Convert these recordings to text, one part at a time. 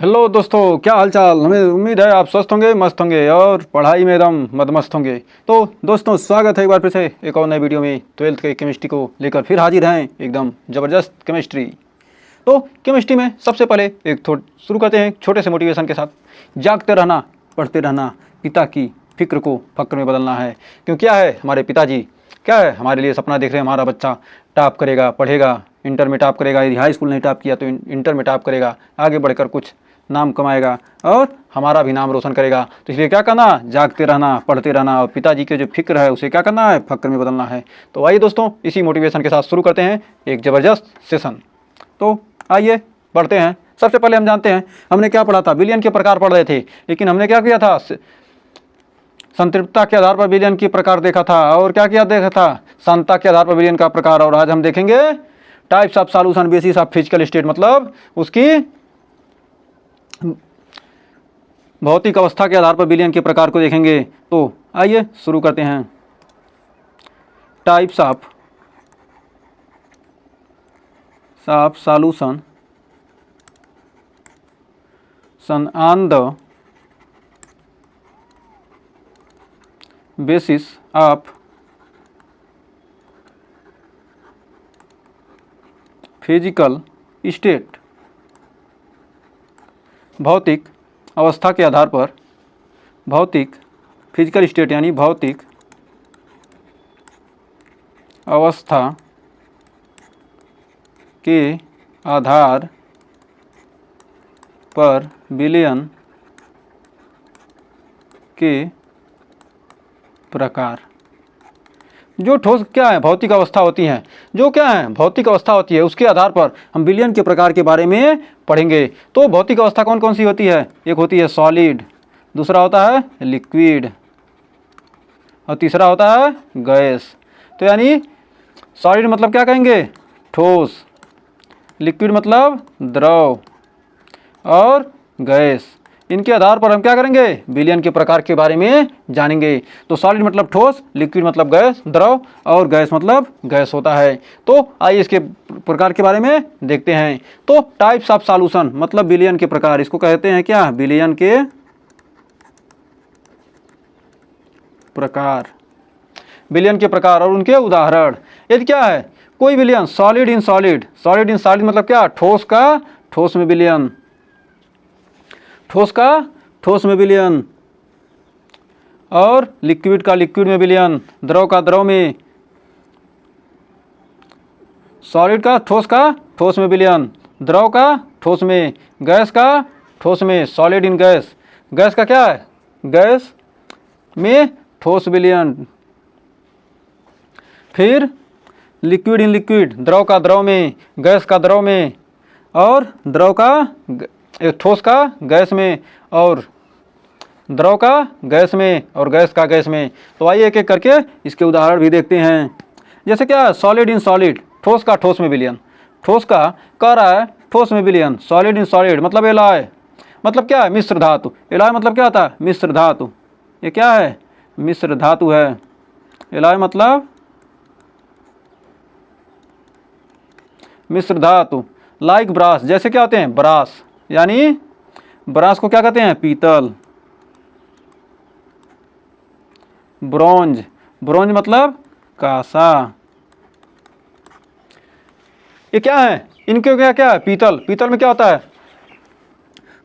Hello दोस्तों, क्या हालचाल। हमें उम्मीद है आप स्वस्थ होंगे, मस्त होंगे और पढ़ाई में एकदम मदमस्त होंगे। तो दोस्तों, स्वागत है एक बार फिर से एक और नए वीडियो में। ट्वेल्थ के केमिस्ट्री को लेकर फिर हाजिर हैं, एकदम ज़बरदस्त केमिस्ट्री। तो केमिस्ट्री में सबसे पहले शुरू करते हैं छोटे से मोटिवेशन के साथ। जागते रहना, पढ़ते रहना, पिता की फिक्र को फक्र में बदलना है। क्यों क्या है, हमारे पिताजी क्या है, हमारे लिए सपना देख रहे हैं। हमारा बच्चा टॉप करेगा, पढ़ेगा, इंटर में टॉप करेगा। यदि हाई स्कूल नहीं टॉप किया तो इंटर में टॉप करेगा, आगे बढ़कर कुछ नाम कमाएगा और हमारा भी नाम रोशन करेगा। तो इसलिए क्या करना, जागते रहना, पढ़ते रहना और पिताजी के जो फिक्र है उसे क्या करना है, फक्र में बदलना है। तो आइए दोस्तों, इसी मोटिवेशन के साथ शुरू करते हैं एक ज़बरदस्त सेशन। तो आइए बढ़ते हैं। सबसे पहले हम जानते हैं हमने क्या पढ़ा था। विलियन के प्रकार पढ़ रहे थे, लेकिन हमने क्या किया था, संतृप्तता के आधार पर विलियन के प्रकार देखा था। और क्या किया देखा था, शांतता के आधार पर विलियन का प्रकार। और आज हम देखेंगे types of solution basis of physical state, मतलब उसकी भौतिक अवस्था के आधार पर विलियन के प्रकार को देखेंगे। तो आइए शुरू करते हैं। Types of solution on the basis of physical state, भौतिक अवस्था के आधार पर, भौतिक फिजिकल स्टेट यानी भौतिक अवस्था के आधार पर विलियन के प्रकार। जो ठोस क्या है, भौतिक अवस्था होती हैं, जो क्या है भौतिक अवस्था होती है, उसके आधार पर हम विलियन के प्रकार के बारे में पढ़ेंगे। तो भौतिक अवस्था कौन कौन सी होती है, एक होती है सॉलिड, दूसरा होता है लिक्विड और तीसरा होता है गैस। तो यानी सॉलिड मतलब क्या कहेंगे, ठोस, लिक्विड मतलब द्रव और गैस। इनके आधार पर हम क्या करेंगे, विलियन के प्रकार के बारे में जानेंगे। तो सॉलिड मतलब ठोस, लिक्विड मतलब गैस, द्रव और गैस मतलब गैस होता है। तो आइए इसके प्रकार के बारे में देखते हैं। तो टाइप्स ऑफ सॉल्यूशन मतलब विलियन के प्रकार, इसको कहते हैं क्या, विलियन के प्रकार। विलियन के प्रकार और उनके उदाहरण। यदि क्या है, कोई विलियन solid in solid, solid in solid मतलब क्या, ठोस का ठोस में विलियन, ठोस का ठोस में विलियन और लिक्विड का लिक्विड में विलियन, द्रव का द्रव में, सॉलिड का ठोस में विलियन, द्रव का ठोस में, गैस का ठोस में, सॉलिड इन गैस, गैस का क्या है, गैस में ठोस विलियन। फिर लिक्विड इन लिक्विड, द्रव का द्रव में, गैस का द्रव में और द्रव का ठोस का गैस में और द्रव का गैस में और गैस का गैस में। तो आइए एक एक करके इसके उदाहरण भी देखते हैं। जैसे क्या, सॉलिड इन सॉलिड, ठोस का ठोस में विलियन, ठोस का कह रहा है ठोस में विलियन। सॉलिड इन सॉलिड मतलब एलॉय, मतलब क्या है, मिश्र धातु। एलॉय मतलब क्या होता है, मिश्र धातु। ये क्या है, मिश्र धातु है। एलॉय मतलब मिश्र धातु। लाइक ब्रास, जैसे क्या होते हैं, ब्रास, यानी ब्रास को क्या कहते हैं, पीतल। ब्रोंज, ब्रोंज मतलब कांसा। ये क्या है, इनके क्या क्या है, पीतल। पीतल में क्या होता है,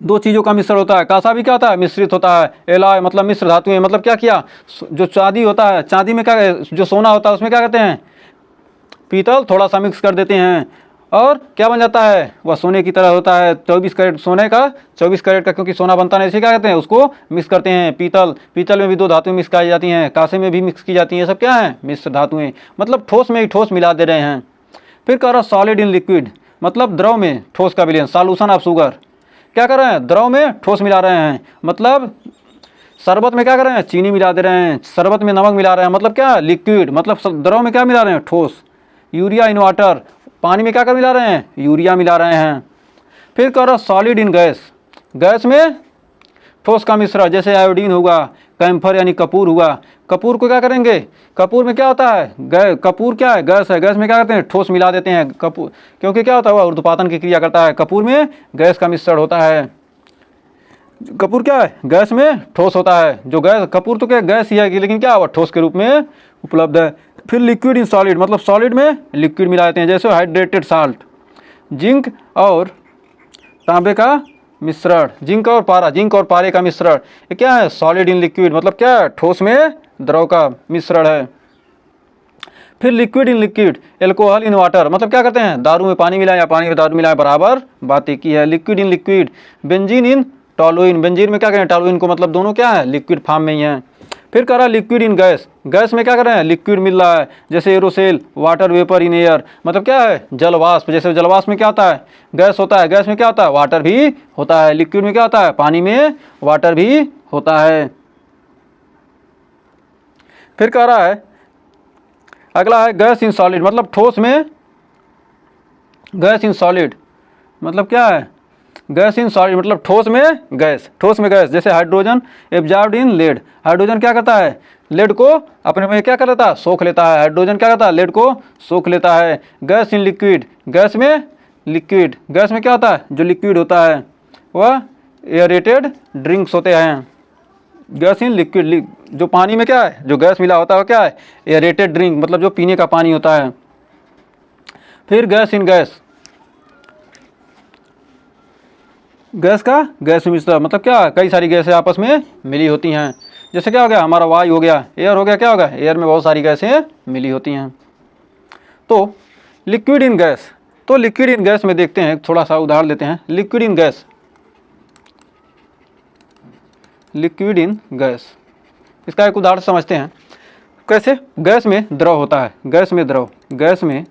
दो चीज़ों का मिश्रण होता है। कांसा भी क्या होता है, मिश्रित होता है। एलॉय मतलब मिश्र धातुएं, मतलब क्या किया, जो चांदी होता है, चांदी में क्या, जो सोना होता है उसमें क्या कहते हैं, पीतल, थोड़ा सा मिक्स कर देते हैं और क्या बन जाता है, वह सोने की तरह होता है। 24 कैरेट सोने का, 24 कैरेट का क्योंकि सोना बनता नहीं, इसे क्या कहते हैं, उसको मिक्स करते हैं पीतल। पीतल में भी दो धातुएं मिक्स की जाती हैं, कांसे में भी मिक्स की जाती हैं। सब क्या है, मिश्र धातुएं, मतलब ठोस में ही ठोस मिला दे रहे हैं। फिर कह रहा सॉलिड इन लिक्विड, मतलब द्रव में ठोस का विलयन। सॉल्यूशन ऑफ शुगर, क्या कर रहे हैं, द्रव में ठोस मिला रहे हैं। मतलब शरबत में क्या कर रहे हैं, चीनी मिला दे रहे हैं। शरबत में नमक मिला रहे हैं, मतलब क्या, लिक्विड, मतलब द्रव में क्या मिला रहे हैं, ठोस। यूरिया इन वाटर, पानी में क्या कर मिला रहे हैं, यूरिया मिला रहे हैं। फिर कह रहा सॉलिड इन गैस, गैस में ठोस का मिश्रण, जैसे आयोडीन हुआ, कैम्फर यानी कपूर हुआ। कपूर को क्या करेंगे, कपूर में क्या होता है, कपूर क्या है, गैस है। गैस में क्या करते हैं, ठोस मिला देते हैं कपूर, क्योंकि क्या होता है, वह ऊर्ध्वपातन की क्रिया करता है। कपूर में गैस का मिश्रण होता है। कपूर क्या है, गैस में ठोस होता है। जो गैस, कपूर तो क्या गैस ही है लेकिन क्या हुआ, ठोस के रूप में उपलब्ध है। फिर लिक्विड इन सॉलिड, मतलब सॉलिड में लिक्विड मिला देते हैं, जैसे हाइड्रेटेड साल्ट। जिंक और तांबे का मिश्रण, जिंक और पारा, जिंक और पारे का मिश्रण, ये क्या है, सॉलिड इन लिक्विड, मतलब क्या है, ठोस में द्रव का मिश्रण है। फिर liquid in liquid, alcohol in water, मतलब क्या करते हैं, दारू में पानी मिलाया या पानी में दारू मिलाया, बराबर बात एक ही है। Liquid in liquid, benzene in toluene, benzene में क्या करें, टॉलुइन को, मतलब दोनों क्या है, लिक्विड फॉर्म में ही है। फिर कह रहा लिक्विड इन गैस, गैस में क्या कर रहे हैं, लिक्विड मिल रहा है, जैसे aerosol, water vapour in air, मतलब क्या है, जलवाष्प। जैसे जलवाष्प में क्या होता है, गैस होता है, गैस में क्या होता है, वाटर भी होता है। लिक्विड में क्या होता है, पानी में वाटर भी होता है। फिर कह रहा है अगला है गैस इन सॉलिड, मतलब ठोस में, गैस इन सॉलिड मतलब क्या है, गैस इन सॉलिड मतलब ठोस में गैस, ठोस में गैस। जैसे hydrogen absorbed in lead, hydrogen क्या करता है, लेड को अपने में क्या कर लेता है, सोख लेता है। हाइड्रोजन क्या करता है, लेड को सोख लेता है। गैस इन लिक्विड, गैस में लिक्विड, गैस में क्या होता है, जो लिक्विड होता है वह एयरेटेड ड्रिंक्स होते हैं। गैस इन लिक्विड, जो पानी में क्या है, जो गैस मिला होता है वो क्या है, एयरेटेड ड्रिंक, मतलब जो पीने का पानी होता है। फिर गैस इन गैस, गैस का गैस मिश्रण, मतलब क्या, कई सारी गैसें आपस में मिली होती हैं। जैसे क्या हो गया, हमारा वायु हो गया, एयर हो गया, क्या होगा, एयर में बहुत सारी गैसें मिली होती हैं। तो लिक्विड इन गैस, तो लिक्विड इन गैस में देखते हैं, थोड़ा सा उदाहरण लेते हैं। Liquid in gas, liquid in gas, इसका एक उदाहरण समझते हैं। कैसे, गैस में द्रव होता है, गैस में द्रव, गैस में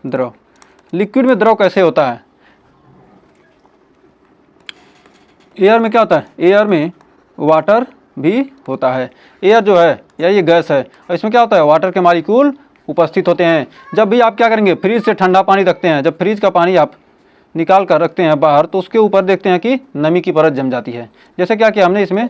द्रव। लिक्विड में द्रव कैसे होता है, एयर में क्या होता है, एयर में वाटर भी होता है। एयर जो है या ये गैस है, और इसमें क्या होता है, वाटर के मॉलिक्यूल उपस्थित होते हैं। जब भी आप क्या करेंगे, फ्रिज से ठंडा पानी रखते हैं, जब फ्रिज का पानी आप निकाल कर रखते हैं बाहर, तो उसके ऊपर देखते हैं कि नमी की परत जम जाती है। जैसे क्या किया हमने, इसमें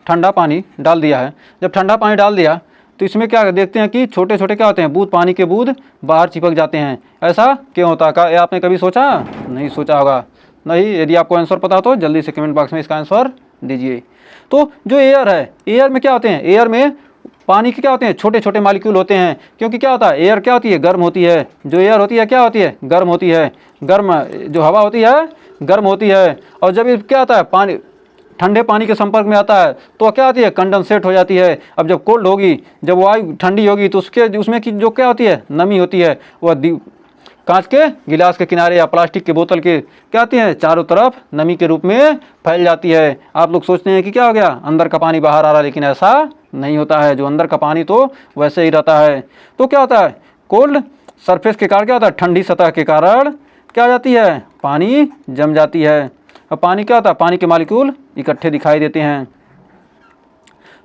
ठंडा पानी डाल दिया है, जब ठंडा पानी डाल दिया तो इसमें क्या देखते हैं कि छोटे छोटे क्या होते हैं, बूंद, पानी के बूंद बाहर चिपक जाते हैं। ऐसा क्यों होता है, ये आपने कभी सोचा, नहीं सोचा होगा। नहीं, यदि आपको आंसर पता हो तो जल्दी से कमेंट बॉक्स में इसका आंसर दीजिए। तो जो एयर है, एयर में क्या होते हैं, एयर में पानी के क्या होते हैं, छोटे छोटे मॉलिक्यूल होते हैं। क्योंकि क्या होता है, एयर क्या होती है, गर्म होती है। जो एयर होती है क्या होती है, गर्म होती है। गर्म, जो हवा होती है गर्म होती है। और जब ये क्या होता है, पानी ठंडे पानी के संपर्क में आता है तो क्या होती है, कंडेंसेट हो जाती है। अब जब कोल्ड होगी, जब वायु ठंडी होगी, तो उसमें की जो क्या होती है, नमी होती है, वह कांच के गिलास के किनारे या प्लास्टिक के बोतल के क्या आती है, चारों तरफ नमी के रूप में फैल जाती है। आप लोग सोचते हैं कि क्या हो गया, अंदर का पानी बाहर आ रहा है, लेकिन ऐसा नहीं होता है। जो अंदर का पानी तो वैसे ही रहता है। तो क्या होता है, कोल्ड सरफेस के कारण क्या होता है, ठंडी सतह के कारण क्या हो जाती है, पानी जम जाती है। अब पानी क्या होता है, पानी के मॉलिक्यूल इकट्ठे दिखाई देते हैं।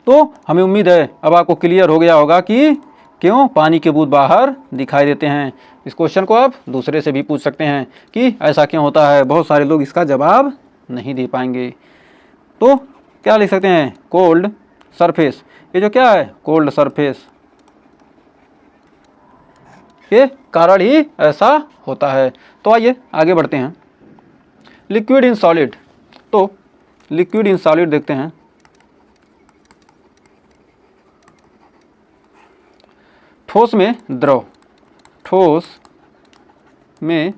तो हमें उम्मीद है अब आपको क्लियर हो गया होगा कि क्यों पानी के बूंद बाहर दिखाई देते हैं। इस क्वेश्चन को आप दूसरे से भी पूछ सकते हैं कि ऐसा क्यों होता है। बहुत सारे लोग इसका जवाब नहीं दे पाएंगे। तो क्या लिख सकते हैं, कोल्ड सरफेस, ये जो क्या है, कोल्ड सरफेस के कारण ही ऐसा होता है। तो आइए आगे बढ़ते हैं। लिक्विड इन सॉलिड, तो लिक्विड इन सॉलिड देखते हैं। ठोस में द्रव, ठोस में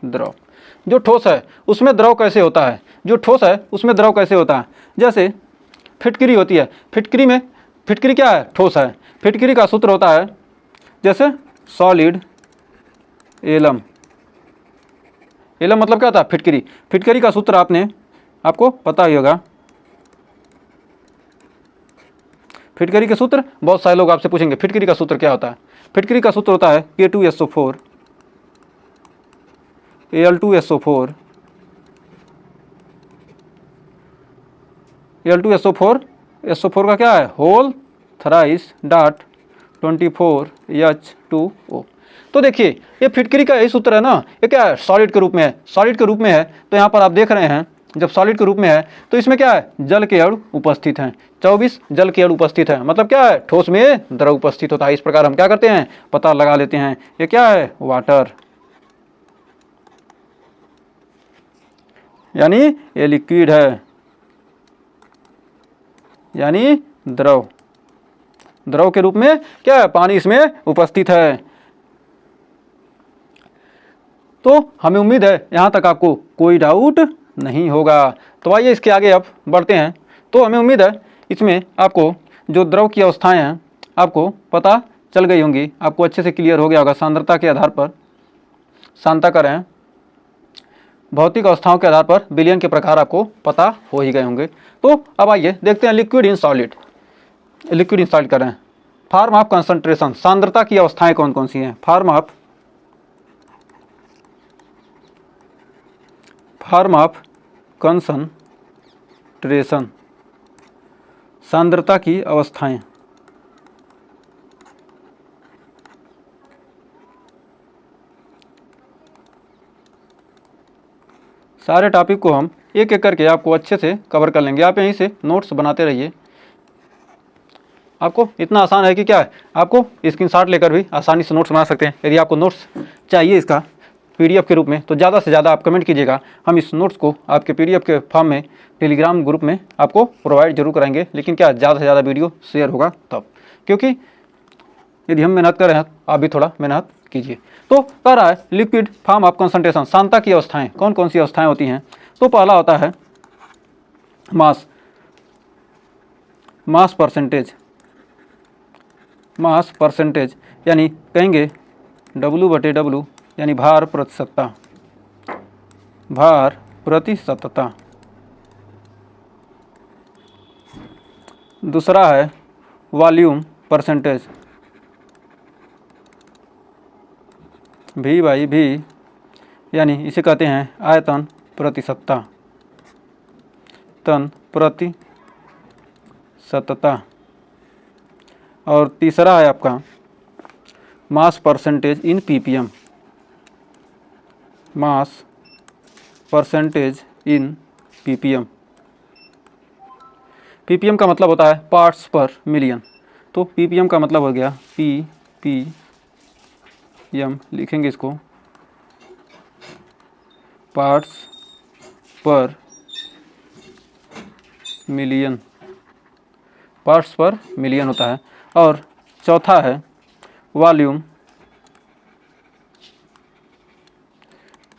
द्रव, जो ठोस है उसमें द्रव कैसे होता है, जो ठोस है उसमें द्रव कैसे होता है। जैसे फिटकरी होती है, फिटकरी में, फिटकरी क्या है, ठोस है। फिटकरी का सूत्र होता है जैसे सॉलिड एलम, एलम मतलब क्या होता है, फिटकरी। फिटकरी का सूत्र आपको पता ही होगा। फिटकरी के सूत्र बहुत सारे लोग आपसे पूछेंगे, फिटकरी का सूत्र क्या होता है। फिटकरी का सूत्र होता है K2SO4 Al2SO4 Al2SO4, SO4 का क्या है, होल थराइस डॉट 24H2O। तो देखिए ये फिटकरी का यही सूत्र है ना। ये क्या है, सॉलिड के रूप में है, सॉलिड के रूप में है। तो यहाँ पर आप देख रहे हैं जब सॉलिड के रूप में है तो इसमें क्या है, जल के अणु उपस्थित हैं। 24 जल के अणु उपस्थित है, मतलब क्या है, ठोस में द्रव उपस्थित होता है। इस प्रकार हम क्या करते हैं, पता लगा लेते हैं। ये क्या है, वाटर। यानी ये लिक्विड है, यानी द्रव, द्रव के रूप में क्या है, पानी इसमें उपस्थित है। तो हमें उम्मीद है यहाँ तक आपको कोई डाउट नहीं होगा। तो आइए इसके आगे अब बढ़ते हैं। तो हमें उम्मीद है इसमें आपको जो द्रव की अवस्थाएं हैं आपको पता चल गई होंगी, आपको अच्छे से क्लियर हो गया होगा। सांद्रता के आधार पर, शांतकरण, भौतिक अवस्थाओं के आधार पर विलयन के प्रकार आपको पता हो ही गए होंगे। तो अब आइए देखते हैं liquid in solid. Liquid in solid करें, फॉर्म ऑफ कंसंट्रेशन, सांद्रता की अवस्थाएं कौन कौन सी हैं। फॉर्म ऑफ कंसंट्रेशन, सांद्रता की अवस्थाएं। सारे टॉपिक को हम एक एक करके आपको अच्छे से कवर कर लेंगे। आप यहीं से नोट्स बनाते रहिए। आपको इतना आसान है कि क्या है, आपको स्क्रीनशॉट लेकर भी आसानी से नोट्स बना सकते हैं। यदि आपको नोट्स चाहिए इसका पीडीएफ के रूप में तो ज़्यादा से ज़्यादा आप कमेंट कीजिएगा, हम इस नोट्स को आपके पीडीएफ के फॉर्म में टेलीग्राम ग्रुप में आपको प्रोवाइड जरूर कराएंगे। लेकिन क्या ज़्यादा से ज़्यादा वीडियो शेयर होगा तब, क्योंकि यदि हम मेहनत कर रहे हैं आप भी थोड़ा मेहनत कीजिए। तो कह रहा है लिक्विड फॉर्म ऑफ कंसंट्रेशन, सांद्रता की अवस्थाएं कौन कौन सी अवस्थाएं होती हैं। तो पहला होता है मास, मास परसेंटेज, यानी कहेंगे W/W, यानी भार प्रतिशतता। दूसरा है वॉल्यूम परसेंटेज, V/V, यानी इसे कहते हैं आयतन प्रतिशतता, तन प्रतिशतता। और तीसरा है आपका mass percentage in ppm, mass percentage in ppm। ppm का मतलब होता है पार्ट्स पर मिलियन। तो ppm का मतलब हो गया ppm, लिखेंगे इसको पार्ट्स पर मिलियन, पार्ट्स पर मिलियन होता है। और चौथा है वॉल्यूम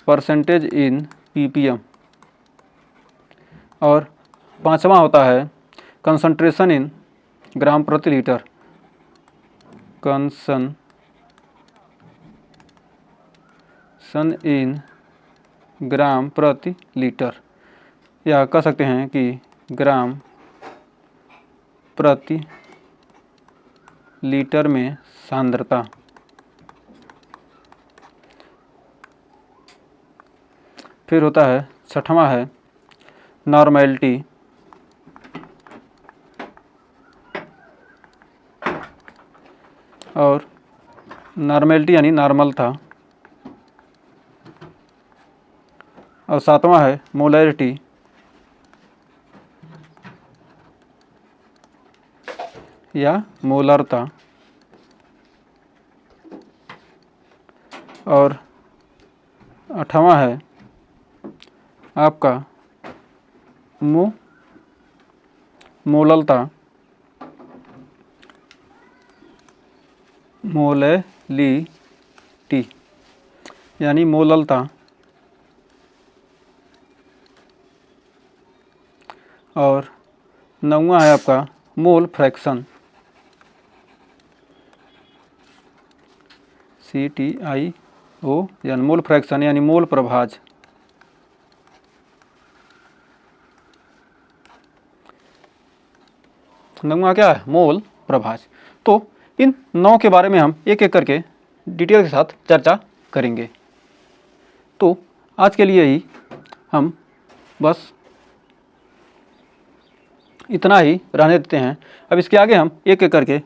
परसेंटेज इन ppm। और पांचवा होता है कंसंट्रेशन इन ग्राम प्रति लीटर, कंसंट्रेशन इन ग्राम प्रति लीटर, या कह सकते हैं कि ग्राम प्रति लीटर में सांद्रता। फिर होता है छठवां है नॉर्मैलिटी, और नॉर्मैलिटी यानी नॉर्मल था। और सातवां है मोलैरिटी, या मोलरता। और आठवां है आपका मोललता, मोलैलिटी, यानी मोललता। और नौवां है आपका मोल फ्रैक्शन, CTIO, यानी मोल फ्रैक्शन, यानी मोल प्रभाज। नौवां क्या है, मोल प्रभाज। तो इन 9 के बारे में हम एक एक करके डिटेल के साथ चर्चा करेंगे। तो आज के लिए ही हम बस इतना ही रहने देते हैं। अब इसके आगे हम एक एक करके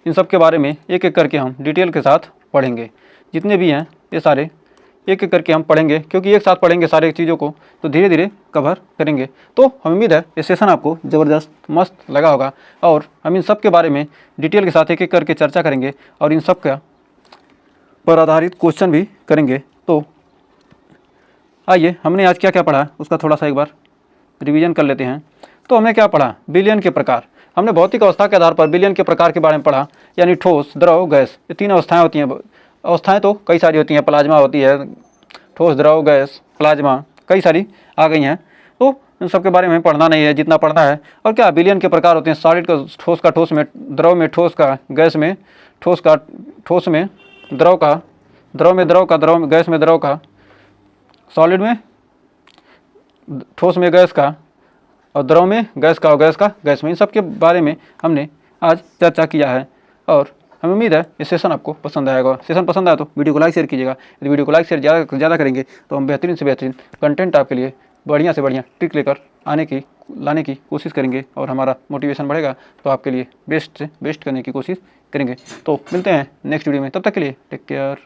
इन सब के बारे में एक एक करके हम डिटेल के साथ पढ़ेंगे। जितने भी हैं ये सारे एक एक करके हम पढ़ेंगे, क्योंकि एक साथ पढ़ेंगे सारे चीज़ों को तो धीरे धीरे कवर करेंगे। तो हम उम्मीद है ये सेशन आपको ज़बरदस्त मस्त लगा होगा, और हम इन सब के बारे में डिटेल के साथ एक एक करके चर्चा करेंगे और इन सब का पर आधारित क्वेश्चन भी करेंगे। तो आइए हमने आज क्या क्या पढ़ा उसका थोड़ा सा एक बार रिवीजन कर लेते हैं। तो हमने क्या पढ़ा, विलयन के प्रकार। हमने भौतिक अवस्था के आधार पर विलयन के प्रकार के बारे में पढ़ा, यानी ठोस, द्रव, गैस, ये 3 अवस्थाएं होती हैं। अवस्थाएं तो कई सारी होती हैं, प्लाज्मा होती है, ठोस, द्रव, गैस, प्लाज्मा, कई सारी आ गई हैं। तो इन सब के बारे में पढ़ना नहीं है, जितना पढ़ना है। और क्या विलयन के प्रकार होते हैं, सॉलिड का ठोस में, द्रव में ठोस का, गैस में ठोस में द्रव का, द्रव में गैस में द्रव का, सॉलिड में ठोस में गैस का, और द्रव में गैस का, और गैस का गैस में। इन सब के बारे में हमने आज चर्चा किया है और हमें उम्मीद है ये सेशन आपको पसंद आएगा। सेशन पसंद आया तो वीडियो को लाइक शेयर कीजिएगा। यदि वीडियो को लाइक शेयर ज़्यादा करेंगे तो हम बेहतरीन से बेहतरीन कंटेंट आपके लिए बढ़िया से बढ़िया ट्रिक लेकर लाने की कोशिश करेंगे और हमारा मोटिवेशन बढ़ेगा तो आपके लिए बेस्ट से बेस्ट करने की कोशिश करेंगे। तो मिलते हैं नेक्स्ट वीडियो में, तब तक के लिए टेक केयर।